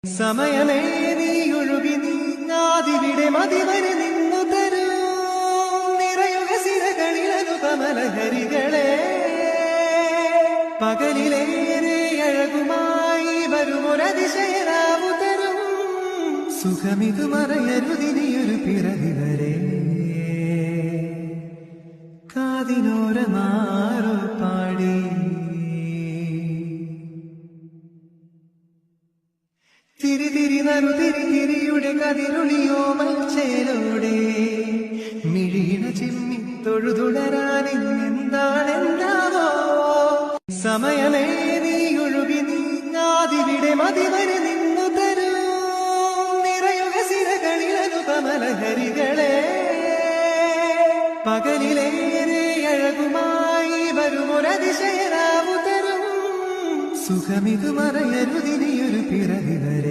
സമയമേ നീയൊഴുകി നീങ്ങാതിവിടെ മതിവരെ നിന്നു തരൂ നിറയുക സിരകളിലതു കമലഹരികളെ പകലിലേറെ അഴകുമായി വരുമൊരതിശയരാവു തരും സുഖമിതു മറയരുതിനിയൊരു പിറവി വരെ കാതിനോരമാറു പാടി തിരി നറുതിരിയുടെ കതിരുളിയോ മൽച്ചേലോടെ മിഴീണ ചിമ്മി തൊഴുതുടരാനെന്താണെന്താവോ സമയമേ നീയൊഴുകി നീങ്ങാതിവിടെ മതിവരെ നിന്നു തരൂ നിറയുക സിരകളിലതു കമലഹരികളെ പകലിലേറെ അഴകുമായി വരുമൊരതിശയരാവു തരും സുഖമിതു മറയരുതിനിയൊരു പിറവി വരെ